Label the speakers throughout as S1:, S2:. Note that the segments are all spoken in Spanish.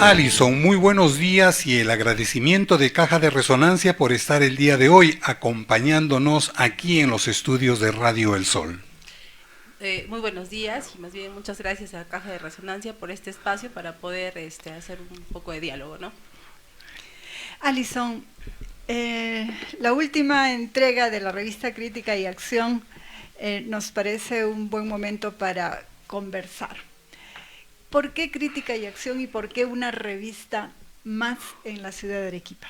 S1: Alison, muy buenos días y el agradecimiento de Caja de Resonancia por estar el día de hoy acompañándonos aquí en los estudios de Radio El Sol.
S2: Muy buenos días y más bien muchas gracias a Caja de Resonancia por este espacio para poder hacer un poco de diálogo, ¿no?
S3: Alison, la última entrega de la revista Crítica y Acción nos parece un buen momento para conversar. ¿Por qué Crítica y Acción y por qué una revista más en la ciudad de Arequipa?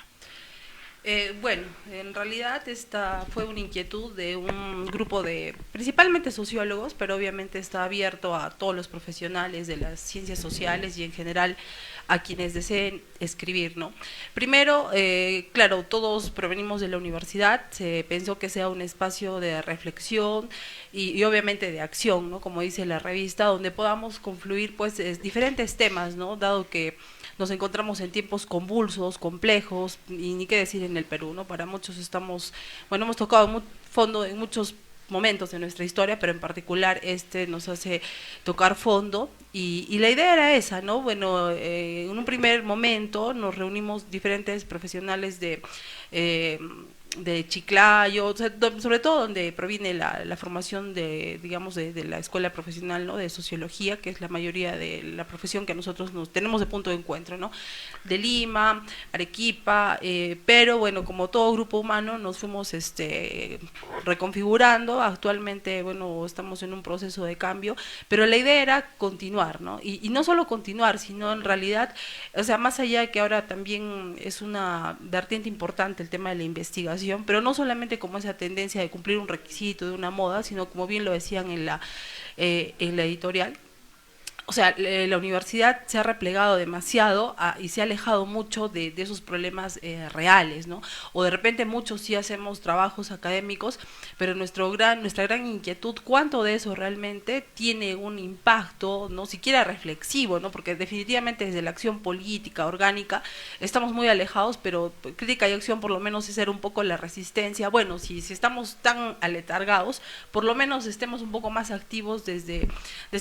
S2: Bueno, en realidad esta fue una inquietud de un grupo de, principalmente sociólogos, pero obviamente está abierto a todos los profesionales de las ciencias sociales y en general a quienes deseen escribir, ¿no? Primero, claro, todos provenimos de la universidad, se pensó que sea un espacio de reflexión y obviamente de acción, ¿no? Como dice la revista, donde podamos confluir pues diferentes temas, ¿no? Dado que nos encontramos en tiempos convulsos, complejos, y ni qué decir en el Perú, ¿no? Para muchos hemos tocado fondo en muchos momentos de nuestra historia, pero en particular nos hace tocar fondo, y la idea era esa, ¿no? Bueno, en un primer momento nos reunimos diferentes profesionales de Chiclayo, o sea, sobre todo donde proviene la formación digamos, de la escuela profesional, ¿no? De sociología, que es la mayoría de la profesión que nosotros nos tenemos de punto de encuentro, ¿no? De Lima, Arequipa, pero bueno, como todo grupo humano nos fuimos reconfigurando. Actualmente, bueno, estamos en un proceso de cambio, pero la idea era continuar, ¿no? Y no solo continuar, sino en realidad, o sea, más allá de que ahora también es una vertiente importante el tema de la investigación, pero no solamente como esa tendencia de cumplir un requisito de una moda, sino como bien lo decían en la editorial. O sea, la universidad se ha replegado demasiado y se ha alejado mucho de esos problemas reales, ¿no? O de repente muchos sí hacemos trabajos académicos, pero nuestra gran inquietud, ¿cuánto de eso realmente tiene un impacto, no siquiera reflexivo, ¿no? Porque definitivamente desde la acción política, orgánica, estamos muy alejados, pero Crítica y Acción por lo menos es ser un poco la resistencia. Bueno, si estamos tan aletargados, por lo menos estemos un poco más activos desde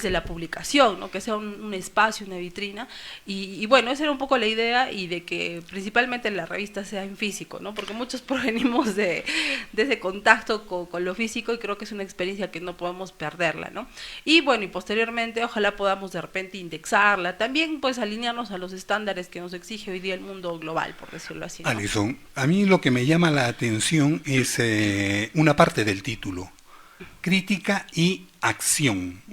S2: la publicación, ¿no? Que sea un espacio, una vitrina, y bueno, esa era un poco la idea, y de que principalmente la revista sea en físico, ¿no? Porque muchos provenimos de ese contacto con lo físico, y creo que es una experiencia que no podemos perderla, ¿no? Y bueno, y posteriormente ojalá podamos de repente indexarla, también pues alinearnos a los estándares que nos exige hoy día el mundo global, por decirlo así, ¿no?
S1: Alison, a mí lo que me llama la atención es una parte del título, Crítica y Acción.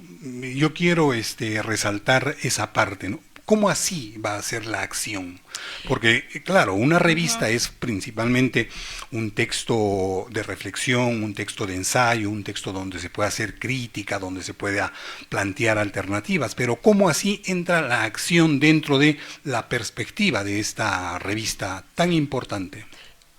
S1: Yo quiero resaltar esa parte, ¿no? ¿Cómo así va a ser la acción? Porque, claro, una revista es principalmente un texto de reflexión, un texto de ensayo, un texto donde se puede hacer crítica, donde se pueda plantear alternativas, pero ¿cómo así entra la acción dentro de la perspectiva de esta revista tan importante?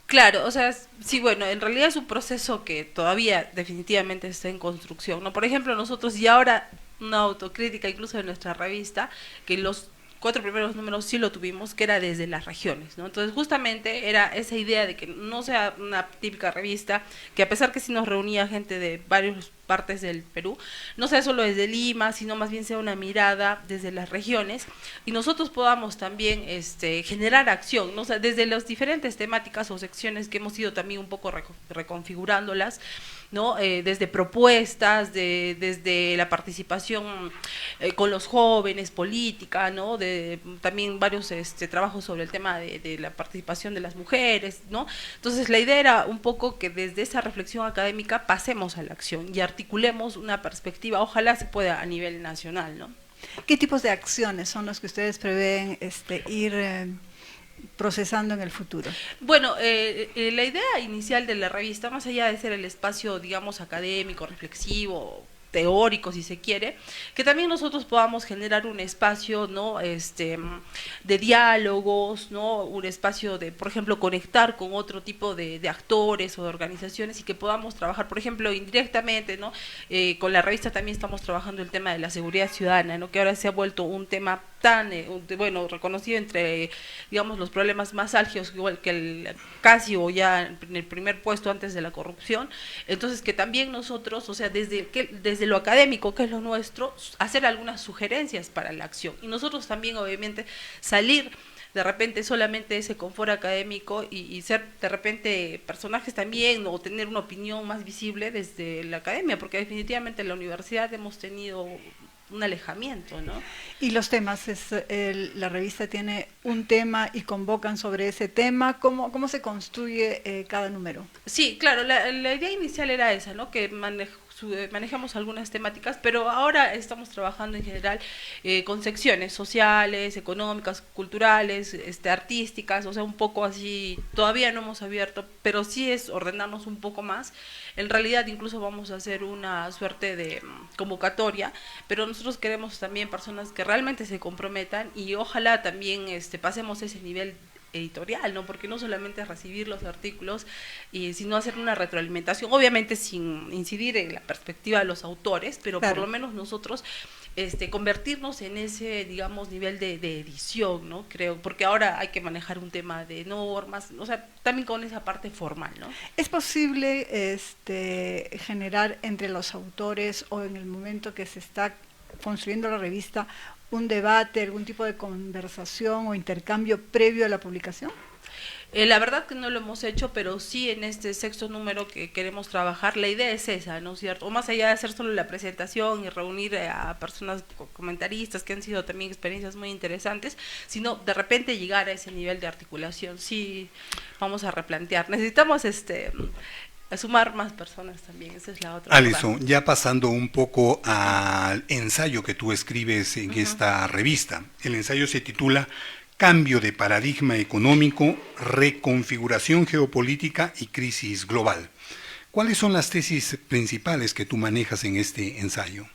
S2: Claro, o sea, sí, bueno, en realidad es un proceso que todavía definitivamente está en construcción, ¿no? Por ejemplo, nosotros y ahora una autocrítica incluso de nuestra revista, que los 4 primeros números sí lo tuvimos, que era desde las regiones, ¿no? Entonces justamente era esa idea de que no sea una típica revista, que a pesar que sí nos reunía gente de varias partes del Perú, no sea solo desde Lima, sino más bien sea una mirada desde las regiones, y nosotros podamos también generar acción, ¿no? O sea, desde las diferentes temáticas o secciones que hemos ido también un poco reconfigurándolas, ¿no? Desde propuestas, desde la participación con los jóvenes, política, ¿no? También varios trabajos sobre el tema de la participación de las mujeres, ¿no? Entonces la idea era un poco que desde esa reflexión académica pasemos a la acción y articulemos una perspectiva, ojalá se pueda a nivel nacional, ¿no?
S3: ¿Qué tipos de acciones son los que ustedes prevén ir procesando en el futuro?
S2: Bueno, la idea inicial de la revista, más allá de ser el espacio, digamos, académico, reflexivo, teórico, si se quiere, que también nosotros podamos generar un espacio, ¿no? De diálogos, ¿no? Un espacio de, por ejemplo, conectar con otro tipo de actores o de organizaciones, y que podamos trabajar, por ejemplo, indirectamente, ¿no? Con la revista también estamos trabajando el tema de la seguridad ciudadana, ¿no? Que ahora se ha vuelto un tema tan, bueno, reconocido entre, digamos, los problemas más álgidos, igual que casi o ya en el primer puesto antes de la corrupción. Entonces, que también nosotros, o sea, desde desde lo académico, que es lo nuestro, hacer algunas sugerencias para la acción. Y nosotros también, obviamente, salir de repente solamente ese confort académico y ser de repente personajes también, o tener una opinión más visible desde la academia, porque definitivamente en la universidad hemos tenido un alejamiento, ¿no?
S3: Y los temas, la revista tiene un tema y convocan sobre ese tema. ¿Cómo se construye cada número?
S2: Sí, claro, la idea inicial era esa, ¿no? Que manejamos algunas temáticas, pero ahora estamos trabajando en general con secciones sociales, económicas, culturales, artísticas, o sea, un poco así. Todavía no hemos abierto, pero sí es ordenarnos un poco más. En realidad incluso vamos a hacer una suerte de convocatoria, pero nosotros queremos también personas que realmente se comprometan, y ojalá también pasemos ese nivel editorial, ¿no? Porque no solamente es recibir los artículos, sino hacer una retroalimentación, obviamente sin incidir en la perspectiva de los autores, pero claro, por lo menos nosotros convertirnos en ese, digamos, nivel de edición, ¿no? Creo, porque ahora hay que manejar un tema de normas, o sea, también con esa parte formal, ¿no?
S3: ¿Es posible generar entre los autores, o en el momento que se está construyendo la revista, un debate, algún tipo de conversación o intercambio previo a la publicación?
S2: La verdad que no lo hemos hecho, pero sí en este sexto número que queremos trabajar, la idea es esa, ¿no es cierto? O más allá de hacer solo la presentación y reunir a personas comentaristas, que han sido también experiencias muy interesantes, sino de repente llegar a ese nivel de articulación. Sí, vamos a replantear. Necesitamos a sumar más personas también, esa es la otra.
S1: Alison, ya pasando un poco al ensayo que tú escribes en esta revista. El ensayo se titula Cambio de paradigma económico, reconfiguración geopolítica y crisis global. ¿Cuáles son las tesis principales que tú manejas en este ensayo?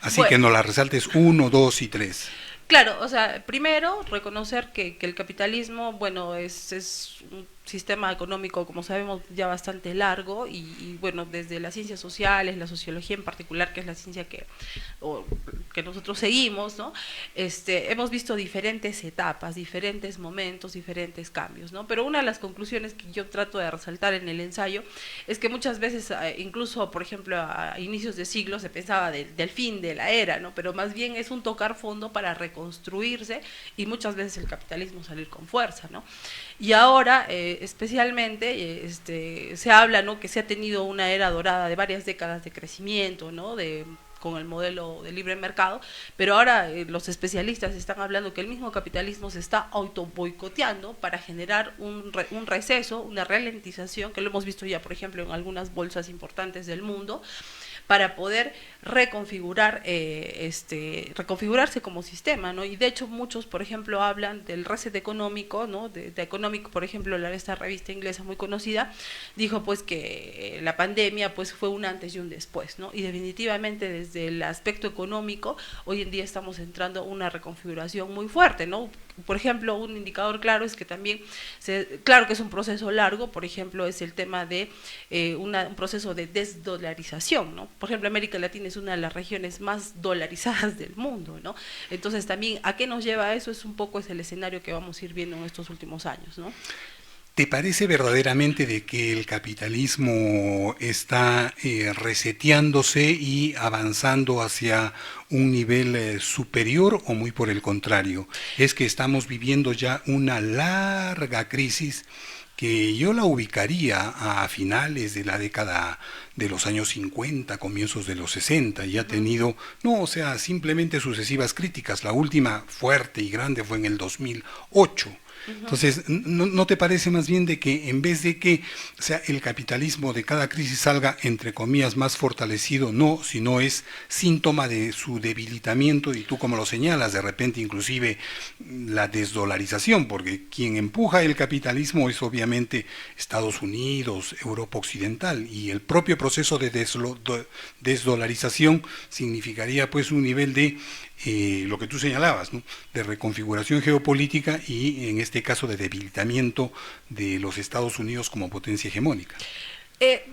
S1: Así que nos las resaltes 1, 2 y 3.
S2: Claro, o sea, primero reconocer que el capitalismo, bueno, es un sistema económico, como sabemos, ya bastante largo, y bueno, desde las ciencias sociales, la sociología en particular, que es la ciencia que nosotros seguimos, ¿no? Hemos visto diferentes etapas, diferentes momentos, diferentes cambios, ¿no? Pero una de las conclusiones que yo trato de resaltar en el ensayo es que muchas veces, incluso, por ejemplo, a inicios de siglo se pensaba del fin de la era, ¿no? Pero más bien es un tocar fondo para reconstruirse, y muchas veces el capitalismo salir con fuerza, ¿no? Y ahora, especialmente, se habla, ¿no?, que se ha tenido una era dorada de varias décadas de crecimiento, ¿no?, con el modelo de libre mercado, pero ahora los especialistas están hablando que el mismo capitalismo se está auto boicoteando para generar un receso, una ralentización, que lo hemos visto ya, por ejemplo, en algunas bolsas importantes del mundo, para poder reconfigurarse como sistema, ¿no? Y de hecho muchos, por ejemplo, hablan del reset económico, ¿no? De Economic, por ejemplo, esta revista inglesa muy conocida, dijo pues que la pandemia pues fue un antes y un después, ¿no? Y definitivamente desde el aspecto económico, hoy en día estamos entrando a una reconfiguración muy fuerte, ¿no? Por ejemplo, un indicador claro es que también, claro que es un proceso largo, por ejemplo, es el tema de un proceso de desdolarización, ¿no? Por ejemplo, América Latina es una de las regiones más dolarizadas del mundo, ¿no? Entonces también, ¿a qué nos lleva eso? Es el escenario que vamos a ir viendo en estos últimos años, ¿no?
S1: ¿Te parece verdaderamente de que el capitalismo está reseteándose y avanzando hacia un nivel superior, o muy por el contrario? Es que estamos viviendo ya una larga crisis que yo la ubicaría a finales de la década de los años 50, comienzos de los 60, y ha tenido, simplemente sucesivas críticas. La última fuerte y grande fue en el 2008. Entonces, ¿no te parece más bien de que en vez de que el capitalismo de cada crisis salga, entre comillas, más fortalecido, sino es síntoma de su debilitamiento, y tú como lo señalas, de repente inclusive la desdolarización, porque quien empuja el capitalismo es obviamente Estados Unidos, Europa Occidental, y el propio proceso de desdolarización significaría pues un nivel de lo que tú señalabas, ¿no?, de reconfiguración geopolítica, y en este caso de debilitamiento de los Estados Unidos como potencia hegemónica.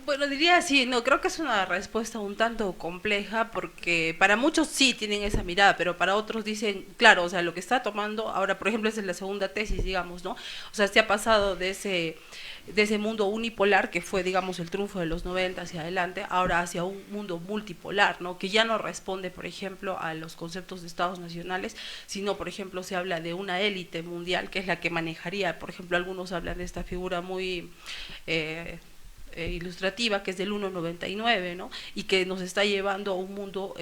S2: Bueno, diría así, no, creo que es una respuesta un tanto compleja porque para muchos sí tienen esa mirada, pero para otros dicen, claro, o sea, lo que está tomando, ahora por ejemplo es en la segunda tesis, digamos, ¿no? O sea, se ha pasado de ese mundo unipolar que fue, digamos, el triunfo de los 90 hacia adelante, ahora hacia un mundo multipolar, ¿no? Que ya no responde, por ejemplo, a los conceptos de estados nacionales, sino, por ejemplo, se habla de una élite mundial que es la que manejaría, por ejemplo, algunos hablan de esta figura muy... ilustrativa, que es del 1,99, ¿no? Y que nos está llevando a un mundo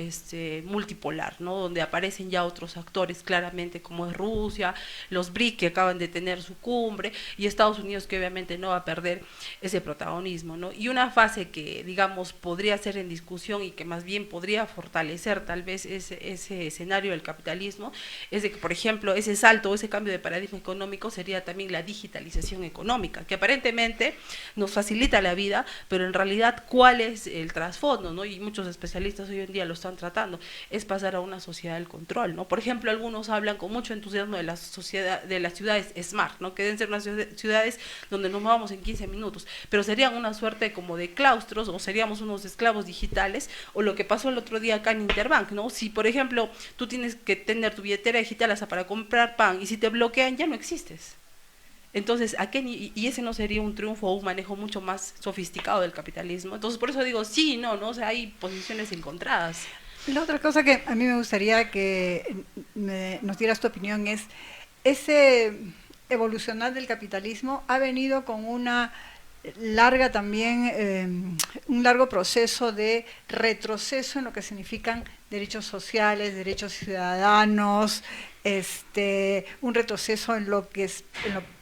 S2: multipolar, ¿no? Donde aparecen ya otros actores claramente, como es Rusia, los BRIC que acaban de tener su cumbre, y Estados Unidos que obviamente no va a perder ese protagonismo, ¿no? Y una fase que, digamos, podría ser en discusión y que más bien podría fortalecer tal vez ese escenario del capitalismo, es de que, por ejemplo, ese salto, ese cambio de paradigma económico sería también la digitalización económica, que aparentemente nos facilita la vida, pero en realidad cuál es el trasfondo, ¿no? Y muchos especialistas hoy en día lo están tratando, es pasar a una sociedad del control, ¿no? Por ejemplo, algunos hablan con mucho entusiasmo de la sociedad, de las ciudades smart, ¿no? Que deben ser unas ciudades donde nos movamos en 15 minutos, pero serían una suerte como de claustros, o seríamos unos esclavos digitales, o lo que pasó el otro día acá en Interbank, ¿no? Si, por ejemplo, tú tienes que tener tu billetera digital hasta para comprar pan, y si te bloquean, ya no existes. Entonces, y ese no sería un triunfo o un manejo mucho más sofisticado del capitalismo. Entonces, por eso digo, sí, no, ¿no? O sea, hay posiciones encontradas.
S3: La otra cosa que a mí me gustaría que nos dieras tu opinión es, ese evolucionar del capitalismo ha venido con una larga también, un largo proceso de retroceso en lo que significan derechos sociales, derechos ciudadanos, un retroceso en lo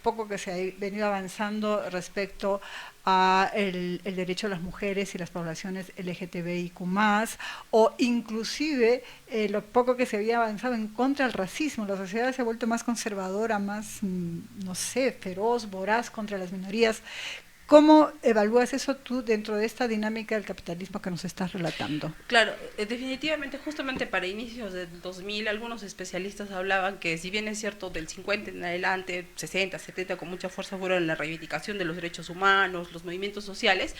S3: poco que se ha venido avanzando respecto a el derecho de las mujeres y las poblaciones LGTBIQ+, o inclusive lo poco que se había avanzado en contra del racismo. La sociedad se ha vuelto más conservadora, más, no sé, feroz, voraz contra las minorías. ¿Cómo evalúas eso tú dentro de esta dinámica del capitalismo que nos estás relatando?
S2: Claro, definitivamente, justamente para inicios del 2000, algunos especialistas hablaban que si bien es cierto del 50 en adelante, 60, 70 con mucha fuerza fueron la reivindicación de los derechos humanos, los movimientos sociales,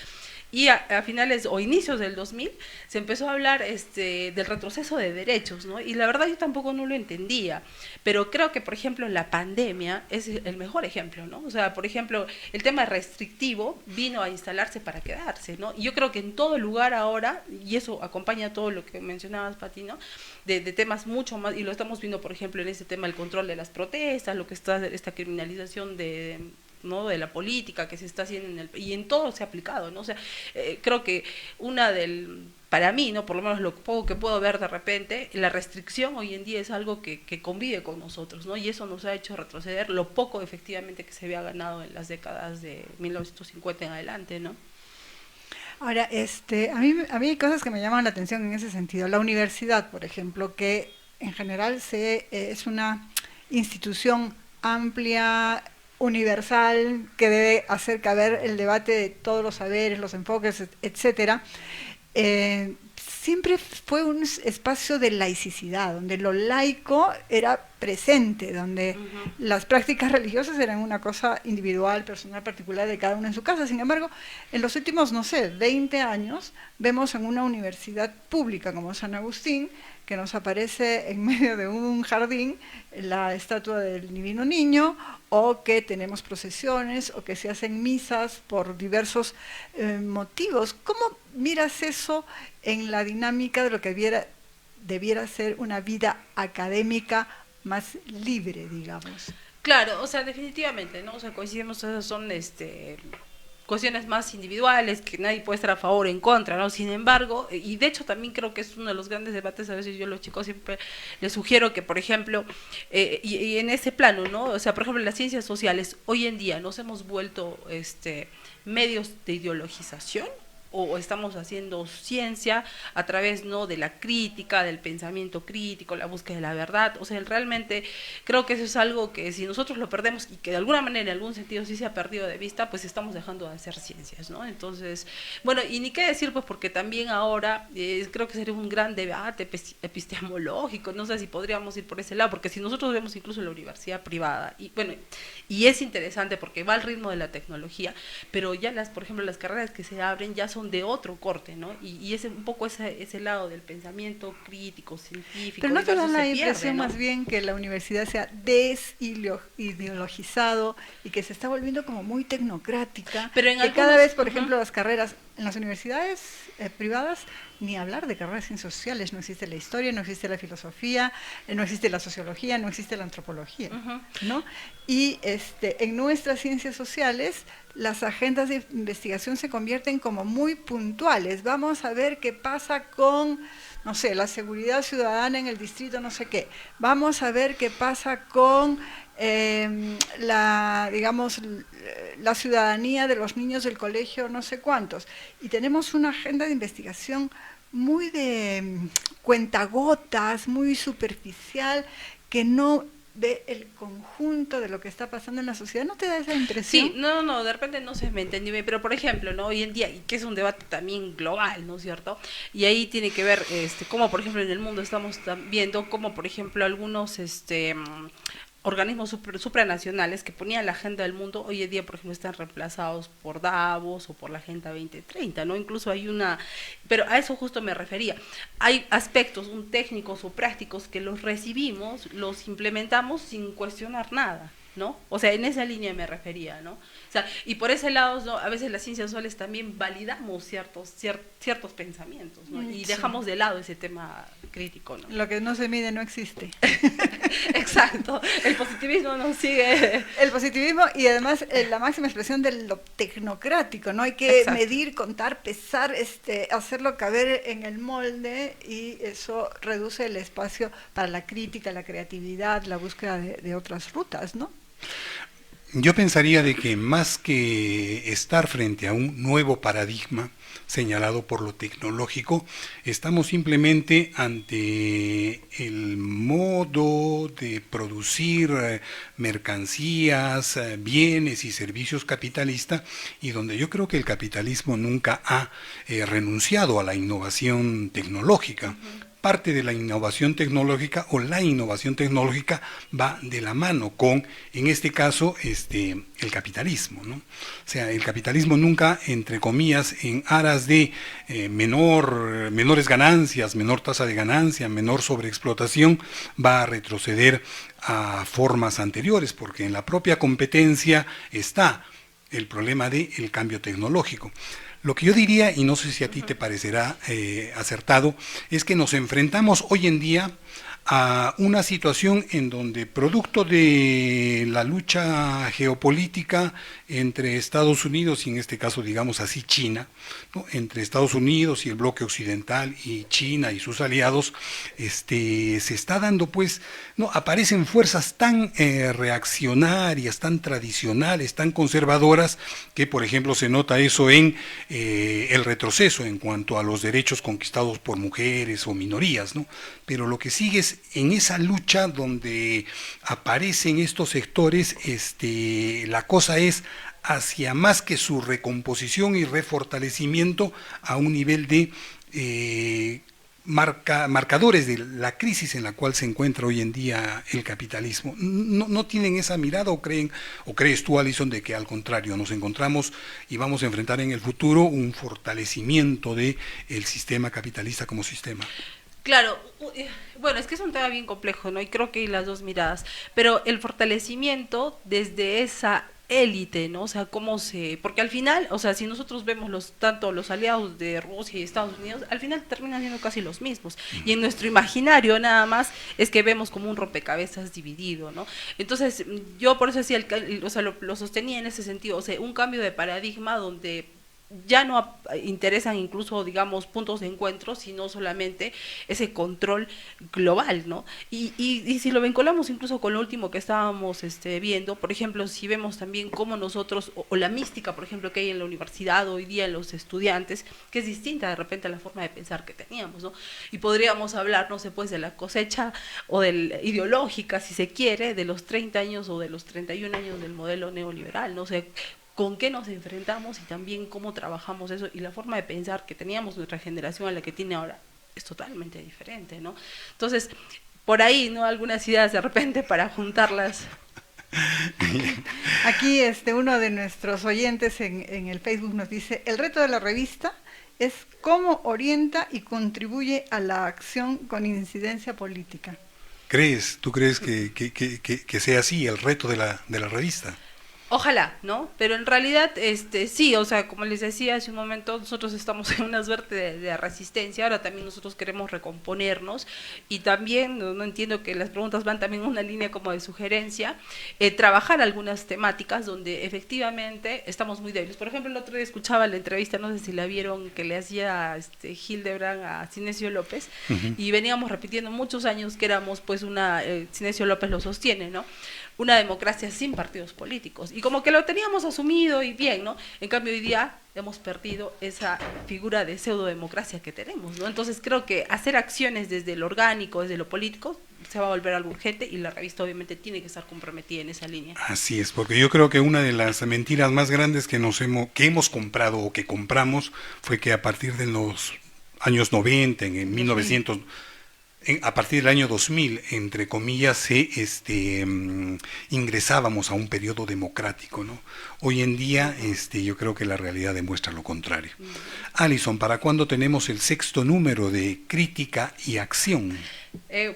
S2: y a finales o inicios del 2000 se empezó a hablar del retroceso de derechos, ¿no? Y la verdad yo tampoco no lo entendía, pero creo que, por ejemplo, la pandemia es el mejor ejemplo, ¿no? O sea, por ejemplo, el tema restrictivo vino a instalarse para quedarse, ¿no? Y yo creo que en todo lugar ahora, y eso acompaña todo lo que mencionabas, Pati, ¿no? De temas mucho más, y lo estamos viendo, por ejemplo, en este tema del control de las protestas, lo que está, esta criminalización ¿no? de la política que se está haciendo y en todo se ha aplicado, ¿no? O sea, creo que para mí, ¿no? Por lo menos lo poco que puedo ver de repente, la restricción hoy en día es algo que convive con nosotros, ¿no? Y eso nos ha hecho retroceder lo poco efectivamente que se había ganado en las décadas de 1950 en adelante, ¿no?
S3: Ahora, a mí hay cosas que me llaman la atención en ese sentido. La universidad, por ejemplo, que en general es una institución amplia, universal, que debe hacer caber el debate de todos los saberes, los enfoques, etcétera, siempre fue un espacio de laicidad, donde lo laico era presente, donde las prácticas religiosas eran una cosa individual, personal, particular de cada uno en su casa. Sin embargo, en los últimos, no sé, 20 años, vemos en una universidad pública como San Agustín, que nos aparece en medio de un jardín la estatua del Divino Niño, o que tenemos procesiones, o que se hacen misas por diversos motivos. ¿Cómo miras eso en la dinámica de lo que debiera ser una vida académica más libre, digamos?
S2: Claro, o sea, definitivamente, ¿no? O sea, coincidimos, esas son cuestiones más individuales, que nadie puede estar a favor o en contra, ¿no? Sin embargo, y de hecho también creo que es uno de los grandes debates, a veces yo a los chicos siempre les sugiero que, por ejemplo, y en ese plano, ¿no? O sea, por ejemplo, en las ciencias sociales, hoy en día nos hemos vuelto medios de ideologización, o estamos haciendo ciencia a través, ¿no?, de la crítica, del pensamiento crítico, la búsqueda de la verdad. O sea, realmente creo que eso es algo que si nosotros lo perdemos y que de alguna manera, en algún sentido sí se ha perdido de vista, pues estamos dejando de hacer ciencias, ¿no? Entonces, bueno, y ni qué decir, pues porque también ahora creo que sería un gran debate epistemológico, no sé si podríamos ir por ese lado, porque si nosotros vemos incluso la universidad privada, y bueno, y es interesante porque va al ritmo de la tecnología, pero ya por ejemplo, las carreras que se abren ya son de otro corte, ¿no? Y es un poco ese lado del pensamiento crítico, científico.
S3: Pero no te da la
S2: pierde,
S3: impresión,
S2: ¿no?,
S3: más bien que la universidad se ha desideologizado y que se está volviendo como muy tecnocrática,
S2: pero en
S3: que cada vez, por ejemplo, las carreras en las universidades privadas, ni hablar de carreras en sociales, no existe la historia, no existe la filosofía, no existe la sociología, no existe la antropología, ¿no? Y en nuestras ciencias sociales las agendas de investigación se convierten como muy puntuales. Vamos a ver qué pasa con, no sé, la seguridad ciudadana en el distrito no sé qué. Vamos a ver qué pasa con digamos, la ciudadanía de los niños del colegio no sé cuántos. Y tenemos una agenda de investigación muy de cuentagotas, muy superficial, que no ve el conjunto de lo que está pasando en la sociedad. ¿No te da esa impresión?
S2: Sí, no, de repente no se me entendió bien, pero por ejemplo, ¿no?, hoy en día, y que es un debate también global, ¿no es cierto? Y ahí tiene que ver, cómo por ejemplo en el mundo estamos viendo cómo por ejemplo algunos, organismos supranacionales que ponían la agenda del mundo, hoy en día, por ejemplo, están reemplazados por Davos o por la Agenda 2030, ¿no? Incluso hay pero a eso justo me refería. Hay aspectos, técnicos o prácticos que los recibimos, los implementamos sin cuestionar nada, ¿no? O sea, en esa línea me refería, ¿no? O sea, y por ese lado, ¿no?, a veces las ciencias sociales también validamos ciertos pensamientos, ¿no? Y dejamos de lado ese tema crítico, ¿no?
S3: Lo que no se mide no existe.
S2: Exacto, el positivismo no sigue.
S3: El positivismo y además la máxima expresión de lo tecnocrático, ¿no? Hay que medir, contar, pesar, hacerlo caber en el molde, y eso reduce el espacio para la crítica, la creatividad, la búsqueda de otras rutas, ¿no?
S1: Yo pensaría de que más que estar frente a un nuevo paradigma señalado por lo tecnológico, estamos simplemente ante el modo de producir mercancías, bienes y servicios capitalista, y donde yo creo que el capitalismo nunca ha renunciado a la innovación tecnológica. Parte de la innovación tecnológica o la innovación tecnológica va de la mano con, en este caso, el capitalismo, ¿no? O sea, el capitalismo nunca, entre comillas, en aras de menores ganancias, menor tasa de ganancia, menor sobreexplotación, va a retroceder a formas anteriores, porque en la propia competencia está el problema del cambio tecnológico. Lo que yo diría, y no sé si a ti te parecerá acertado, es que nos enfrentamos hoy en día a una situación en donde, producto de la lucha geopolítica entre Estados Unidos y, en este caso, digamos así, China, ¿no?, entre Estados Unidos y el bloque occidental y China y sus aliados, se está dando, pues, no, aparecen fuerzas tan reaccionarias, tan tradicionales, tan conservadoras, que por ejemplo se nota eso en el retroceso en cuanto a los derechos conquistados por mujeres o minorías, ¿no? Pero lo que sigue es, en esa lucha donde aparecen estos sectores, la cosa es hacia más que su recomposición y refortalecimiento a un nivel de marcadores de la crisis en la cual se encuentra hoy en día el capitalismo. ¿No tienen esa mirada o crees tú, Alison, de que al contrario nos encontramos y vamos a enfrentar en el futuro un fortalecimiento del sistema capitalista como sistema?
S2: Claro, bueno, es que es un tema bien complejo, ¿no? Y creo que hay las dos miradas, pero el fortalecimiento desde esa élite, ¿no? O sea, porque al final, o sea, si nosotros vemos tanto los aliados de Rusia y Estados Unidos, al final terminan siendo casi los mismos. Y en nuestro imaginario nada más es que vemos como un rompecabezas dividido, ¿no? Entonces, yo por eso decía, o sea, lo sostenía en ese sentido, o sea, un cambio de paradigma donde ya no interesan incluso, digamos, puntos de encuentro, sino solamente ese control global, ¿no? Y si lo vinculamos incluso con lo último que estábamos viendo, por ejemplo, si vemos también cómo nosotros, o la mística, por ejemplo, que hay en la universidad hoy día en los estudiantes, que es distinta de repente a la forma de pensar que teníamos, ¿no? Y podríamos hablar, no sé, pues de la cosecha o del ideológica, si se quiere, de los 30 años o de los 31 años del modelo neoliberal, no sé, con qué nos enfrentamos y también cómo trabajamos eso, y la forma de pensar que teníamos nuestra generación a la que tiene ahora es totalmente diferente, ¿no? Entonces, por ahí, ¿no? Algunas ideas de repente para juntarlas.
S3: Aquí uno de nuestros oyentes en el Facebook nos dice, el reto de la revista es cómo orienta y contribuye a la acción con incidencia política.
S1: ¿Tú crees que sea así el reto de la revista?
S2: Ojalá, ¿no? Pero en realidad, sí, o sea, como les decía hace un momento, nosotros estamos en una suerte de resistencia, ahora también nosotros queremos recomponernos, y también, no entiendo que las preguntas van también en una línea como de sugerencia, trabajar algunas temáticas donde efectivamente estamos muy débiles. Por ejemplo, el otro día escuchaba la entrevista, no sé si la vieron, que le hacía Hildebrand a Cinesio López, y veníamos repitiendo muchos años que éramos, pues, Cinesio López lo sostiene, ¿no? Una democracia sin partidos políticos, y como que lo teníamos asumido y bien, ¿no? En cambio hoy día hemos perdido esa figura de pseudodemocracia que tenemos, ¿no? Entonces creo que hacer acciones desde lo orgánico, desde lo político, se va a volver algo urgente, y la revista obviamente tiene que estar comprometida en esa línea.
S1: Así es, porque yo creo que una de las mentiras más grandes que hemos comprado o que compramos fue que a partir de los años 90, en 1900, a partir del año 2000, entre comillas, ingresábamos a un periodo democrático, ¿no? Hoy en día, yo creo que la realidad demuestra lo contrario. Alison, ¿para cuándo tenemos el 6º número de Crítica y Acción?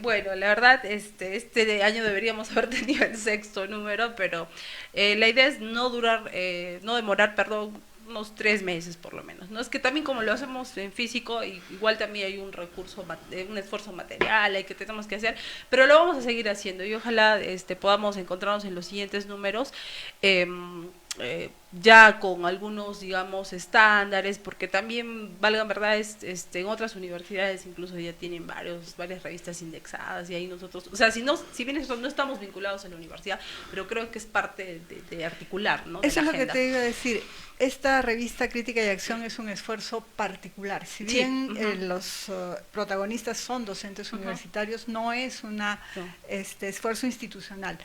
S2: Bueno, la verdad, este año deberíamos haber tenido el 6º número, pero la idea es no demorar, unos 3 meses por lo menos, ¿no? Es que también como lo hacemos en físico, igual también hay un esfuerzo material hay que tenemos que hacer, pero lo vamos a seguir haciendo, y ojalá podamos encontrarnos en los siguientes números ya con algunos, digamos, estándares, porque también, valgan verdad, en otras universidades incluso ya tienen varias revistas indexadas, y ahí nosotros, o sea, si bien nosotros no estamos vinculados a la universidad, pero creo que es parte de articular, ¿no?
S3: Eso es lo que te iba a decir. Esta revista Crítica y Acción es un esfuerzo particular. Si bien los protagonistas son docentes universitarios, no es un esfuerzo institucional.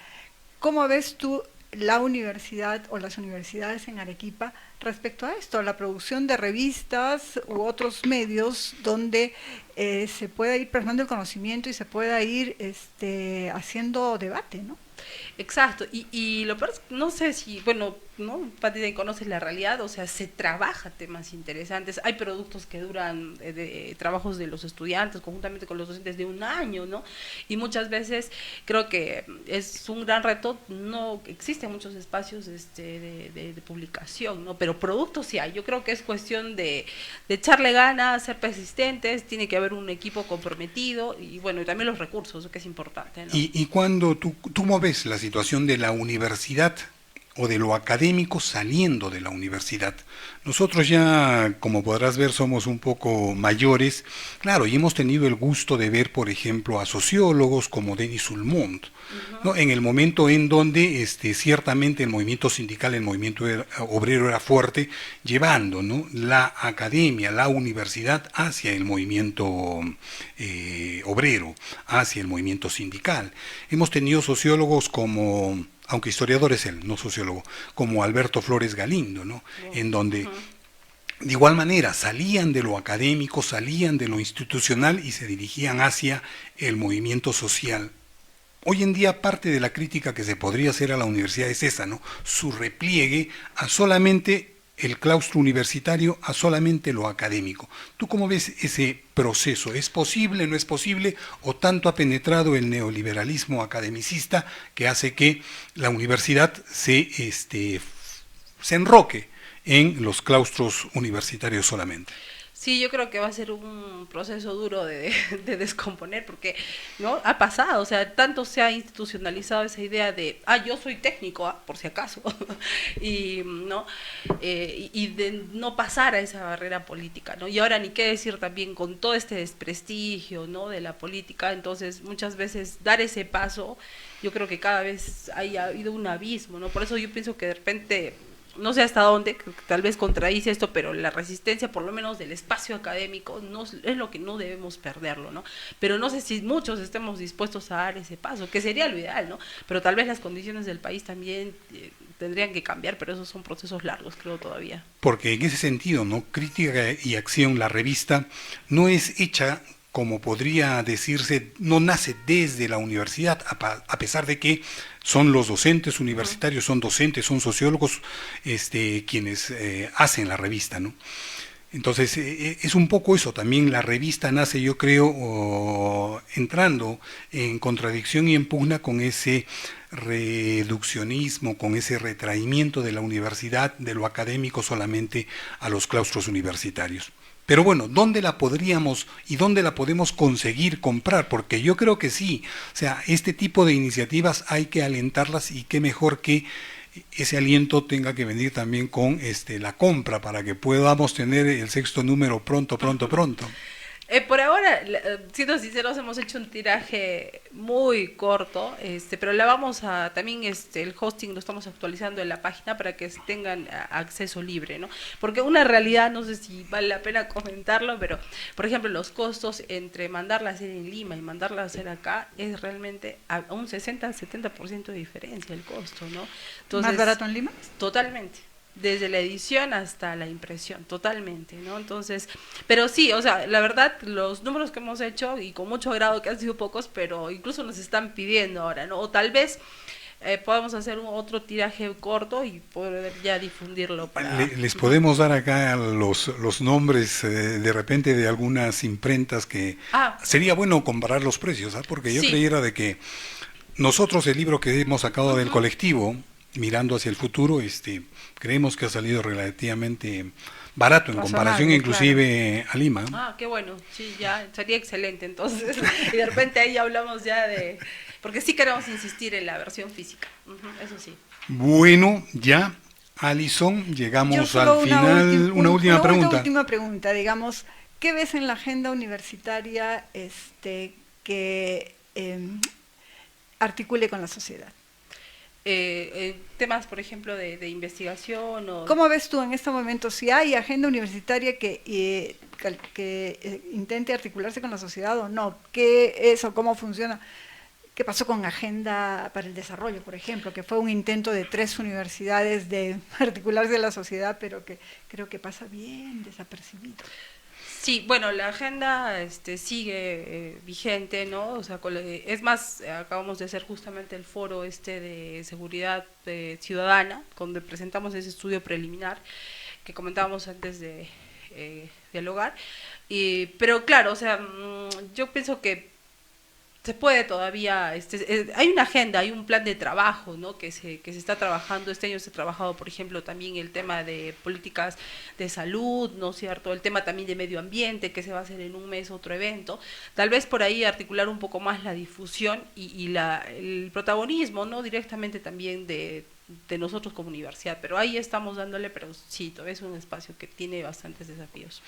S3: ¿Cómo ves tú la universidad o las universidades en Arequipa respecto a esto, la producción de revistas u otros medios donde se pueda ir plasmando el conocimiento y se pueda ir haciendo debate, ¿no?
S2: Exacto, y lo peor es, no sé si, bueno, ¿no? Pati, conoces la realidad, o sea, se trabaja temas interesantes, hay productos que duran de trabajos de los estudiantes conjuntamente con los docentes de 1 año, ¿no? Y muchas veces creo que es un gran reto, no existen muchos espacios de publicación, ¿no? Pero productos sí hay. Yo creo que es cuestión de echarle ganas, ser persistentes, tiene que haber un equipo comprometido, y bueno, y también los recursos, que es importante, ¿no?
S1: Y cuando tú ves la situación de la universidad o de lo académico saliendo de la universidad. Nosotros ya, como podrás ver, somos un poco mayores, claro, y hemos tenido el gusto de ver, por ejemplo, a sociólogos como Denis Ullmont, ¿no? En el momento en donde ciertamente el movimiento sindical, el movimiento obrero era fuerte, llevando, ¿no?, la academia, la universidad hacia el movimiento obrero, hacia el movimiento sindical. Hemos tenido sociólogos como, aunque historiador es él, no sociólogo, como Alberto Flores Galindo, ¿no? En donde de igual manera salían de lo académico, salían de lo institucional y se dirigían hacia el movimiento social. Hoy en día parte de la crítica que se podría hacer a la universidad es esa, ¿no? Su repliegue a solamente el claustro universitario, a solamente lo académico. ¿Tú cómo ves ese proceso? ¿Es posible, no es posible? ¿O tanto ha penetrado el neoliberalismo academicista que hace que la universidad se enroque en los claustros universitarios solamente?
S2: Sí, yo creo que va a ser un proceso duro de descomponer, porque no ha pasado, o sea, tanto se ha institucionalizado esa idea de, yo soy técnico, por si acaso, y no y de no pasar a esa barrera política, ¿no? Y ahora ni qué decir también con todo este desprestigio, ¿no? De la política, entonces muchas veces dar ese paso, yo creo que cada vez ha habido un abismo, ¿no? Por eso yo pienso que de repente no sé hasta dónde, tal vez contradice esto, pero la resistencia, por lo menos del espacio académico, no es lo que no debemos perderlo, ¿no? Pero no sé si muchos estemos dispuestos a dar ese paso, que sería lo ideal, ¿no? Pero tal vez las condiciones del país también tendrían que cambiar, pero esos son procesos largos, creo, todavía.
S1: Porque en ese sentido, ¿no? Crítica y Acción, la revista, no es hecha, como podría decirse, no nace desde la universidad, a pesar de que son los docentes universitarios, son docentes, son sociólogos quienes hacen la revista, ¿no? Entonces, es un poco eso, también la revista nace, yo creo, entrando en contradicción y en pugna con ese reduccionismo, con ese retraimiento de la universidad, de lo académico solamente a los claustros universitarios. Pero bueno, ¿dónde la podríamos y dónde la podemos conseguir comprar? Porque yo creo que sí, o sea, este tipo de iniciativas hay que alentarlas y qué mejor que ese aliento tenga que venir también con la compra para que podamos tener el sexto número pronto, pronto, pronto.
S2: Por ahora, siendo sinceros, hemos hecho un tiraje muy corto, pero la vamos a, también el hosting lo estamos actualizando en la página para que tengan acceso libre, ¿no? Porque una realidad, no sé si vale la pena comentarlo, pero, por ejemplo, los costos entre mandarla a hacer en Lima y mandarla a hacer acá es realmente a un 60-70% de diferencia el costo, ¿no? Entonces,
S3: ¿más barato en Lima?
S2: Totalmente. Desde la edición hasta la impresión, totalmente, ¿no? Entonces, pero sí, o sea, la verdad, los números que hemos hecho, y con mucho grado que han sido pocos, pero incluso nos están pidiendo ahora, ¿no? O tal vez podamos hacer otro tiraje corto y poder ya difundirlo para...
S1: Les podemos dar acá los nombres de repente de algunas imprentas que sería bueno comparar los precios, ¿eh? Porque yo creyera de que nosotros el libro que hemos sacado del colectivo, Mirando hacia el futuro, creemos que ha salido relativamente barato en comparación inclusive a Lima.
S2: Qué bueno, sí, ya sería excelente entonces. Y de repente ahí hablamos ya de... Porque sí queremos insistir en la versión física, eso sí.
S1: Bueno, ya, Alison, llegamos al final. Una última pregunta.
S3: Una última pregunta, digamos, ¿qué ves en la agenda universitaria que articule con la sociedad?
S2: Temas, por ejemplo, de investigación o...
S3: ¿Cómo ves tú en este momento si hay agenda universitaria que intente articularse con la sociedad o no? ¿Qué es o cómo funciona? ¿Qué pasó con Agenda para el Desarrollo, por ejemplo? Que fue un intento de 3 universidades de articularse a la sociedad, pero que creo que pasa bien desapercibido.
S2: Sí, bueno, la agenda sigue vigente, ¿no? O sea, es más, acabamos de hacer justamente el foro de seguridad ciudadana, donde presentamos ese estudio preliminar que comentábamos antes de dialogar. Pero claro, o sea, yo pienso que se puede todavía, hay una agenda, hay un plan de trabajo, ¿no? que se está trabajando. Este año se ha trabajado, por ejemplo, también el tema de políticas de salud, ¿no es cierto? El tema también de medio ambiente, que se va a hacer en un mes otro evento. Tal vez por ahí articular un poco más la difusión y el protagonismo, ¿no? Directamente también de nosotros como universidad, pero ahí estamos dándole, pero sí, todavía es un espacio que tiene bastantes desafíos.